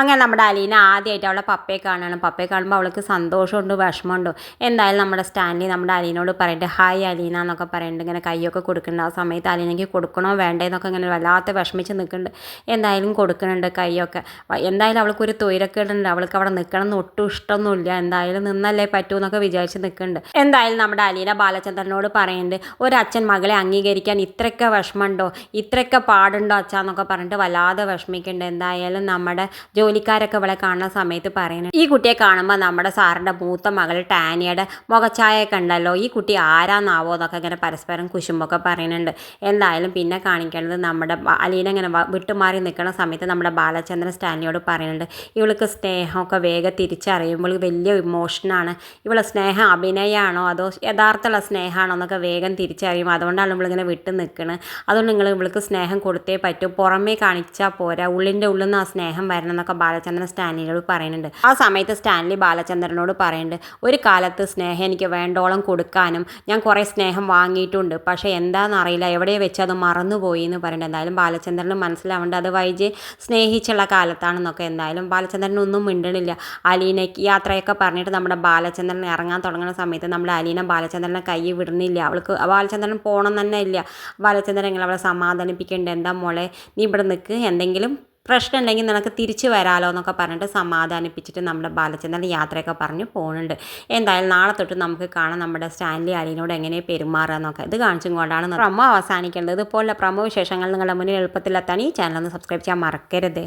അങ്ങനെ നമ്മുടെ അലീന ആദ്യമായിട്ട് അവളെ പപ്പയെ കാണുകയാണ്. പപ്പയെ കാണുമ്പോൾ അവൾക്ക് സന്തോഷമുണ്ട്, വിഷമമുണ്ട്. എന്തായാലും നമ്മുടെ സ്റ്റാൻലി നമ്മുടെ അലീനോട് പറയുന്നുണ്ട് ഹായ് അലീന എന്നൊക്കെ പറയുന്നുണ്ട്. ഇങ്ങനെ കൈയൊക്കെ കൊടുക്കുന്നുണ്ട്. ആ സമയത്ത് അലീനയ്ക്ക് കൊടുക്കണോ വേണ്ടേ എന്നൊക്കെ ഇങ്ങനെ വല്ലാത്ത വിഷമിച്ച് നിൽക്കുന്നുണ്ട്. എന്തായാലും കൊടുക്കുന്നുണ്ട് കൈയൊക്കെ. എന്തായാലും അവൾക്കൊരു തൊയിരക്കേടുണ്ട്. അവൾക്ക് അവിടെ നിൽക്കണം എന്ന് ഒട്ടും ഇഷ്ടമൊന്നുമില്ല. എന്തായാലും നിന്നല്ലേ പറ്റൂ എന്നൊക്കെ വിചാരിച്ച് നിൽക്കുന്നുണ്ട്. എന്തായാലും നമ്മുടെ അലീന ബാലചന്ദ്രനോട് പറയുന്നുണ്ട് ഒരച്ഛൻ മകളെ അംഗീകരിക്കാൻ ഇത്രയൊക്കെ വിഷമമുണ്ടോ, ഇത്രയൊക്കെ പാടുണ്ടോ അച്ഛാ എന്നൊക്കെ പറഞ്ഞിട്ട് വല്ലാതെ വിഷമിക്കുന്നുണ്ട്. എന്തായാലും നമ്മുടെ ജോലിക്കാരൊക്കെ ഇവളെ കാണുന്ന സമയത്ത് പറയുന്നത് ഈ കുട്ടിയെ കാണുമ്പോൾ നമ്മുടെ സാറിൻ്റെ മൂത്ത മകൾ ടാനിയുടെ മുഖച്ചായൊക്കെ ഉണ്ടല്ലോ, ഈ കുട്ടി ആരാന്നാവോ എന്നൊക്കെ ഇങ്ങനെ പരസ്പരം കുശുമ്പൊക്കെ പറയുന്നുണ്ട്. എന്തായാലും പിന്നെ കാണിക്കുന്നത് നമ്മുടെ അലീന ഇങ്ങനെ വിട്ടുമാറി നിൽക്കുന്ന സമയത്ത് നമ്മുടെ ബാലചന്ദ്രൻ സ്റ്റാൻലിയോട് പറയുന്നുണ്ട് ഇവൾക്ക് സ്നേഹമൊക്കെ വേഗം തിരിച്ചറിയുമ്പോൾ വലിയ ഇമോഷനാണ്. ഇവളെ സ്നേഹം അഭിനയമാണോ അതോ യഥാർത്ഥമുള്ള സ്നേഹമാണോ എന്നൊക്കെ വേഗം തിരിച്ചറിയും. അതുകൊണ്ടാണ് നമ്മളിങ്ങനെ വിട്ട് നിൽക്കുന്നത്. അതുകൊണ്ട് നിങ്ങൾ ഇവൾക്ക് സ്നേഹം കൊടുത്തേ പറ്റൂ, പുറമേ കാണിച്ചാൽ പോരാ, ഉള്ളിൻ്റെ ഉള്ളിൽ നിന്ന് ആ സ്നേഹം വരണം എന്നൊക്കെ ബാലചന്ദ്രൻ സ്റ്റാൻലിയോട് പറയുന്നുണ്ട്. ആ സമയത്ത് സ്റ്റാൻലി ബാലചന്ദ്രനോട് പറയുന്നുണ്ട് ഒരു കാലത്ത് സ്നേഹം എനിക്ക് വേണ്ടോളം കൊടുക്കാനും ഞാൻ കുറേ സ്നേഹം വാങ്ങിയിട്ടുണ്ട്, പക്ഷേ എന്താണെന്നറിയില്ല എവിടെ വെച്ച് അത് മറന്നുപോയി എന്ന് പറയുന്നുണ്ട്. എന്തായാലും ബാലചന്ദ്രന് മനസ്സിലാവേണ്ടത് അത് വൈജയെ സ്നേഹിച്ചുള്ള കാലത്താണെന്നൊക്കെ. എന്തായാലും ബാലചന്ദ്രനൊന്നും മിണ്ടണില്ല. അലീനയ്ക്ക് യാത്രയൊക്കെ പറഞ്ഞിട്ട് നമ്മുടെ ബാലചന്ദ്രൻ ഇറങ്ങാൻ തുടങ്ങുന്ന സമയത്ത് നമ്മുടെ അലീന ബാലചന്ദ്രനെ കൈ വിടുന്നില്ല. അവൾക്ക് ബാലചന്ദ്രൻ പോകണം തന്നെ ഇല്ല. ബാലചന്ദ്രൻ എങ്ങനെ അവളെ സമാധാനിപ്പിക്കേണ്ടത്, എന്താ മോളെ നീ ഇവിടെ നിൽക്ക്, എന്തെങ്കിലും പ്രശ്നം ഉണ്ടെങ്കിൽ നിനക്ക് തിരിച്ചു വരാമല്ലോ എന്നൊക്കെ പറഞ്ഞിട്ട് സമാധാനിപ്പിച്ചിട്ട് നമ്മുടെ ബാലചന്ദ്രൻ യാത്രയൊക്കെ പറഞ്ഞ് പോകുന്നുണ്ട്. എന്തായാലും നാളെ തൊട്ട് നമുക്ക് കാണാം നമ്മുടെ സ്റ്റാൻലി അലീനോട് എങ്ങനെ പെരുമാറുക എന്നൊക്കെ. ഇത് കാണിച്ചും കൊണ്ടാണ് പ്രമോ അവസാനിക്കേണ്ടത്. ഇതുപോലെ പ്രമോ വിശേഷങ്ങൾ നിങ്ങളുടെ മുന്നിൽ എളുപ്പത്തിലെത്താൻ ഈ ചാനൽ ഒന്ന് സബ്സ്ക്രൈബ് ചെയ്യാൻ മറക്കരുത്.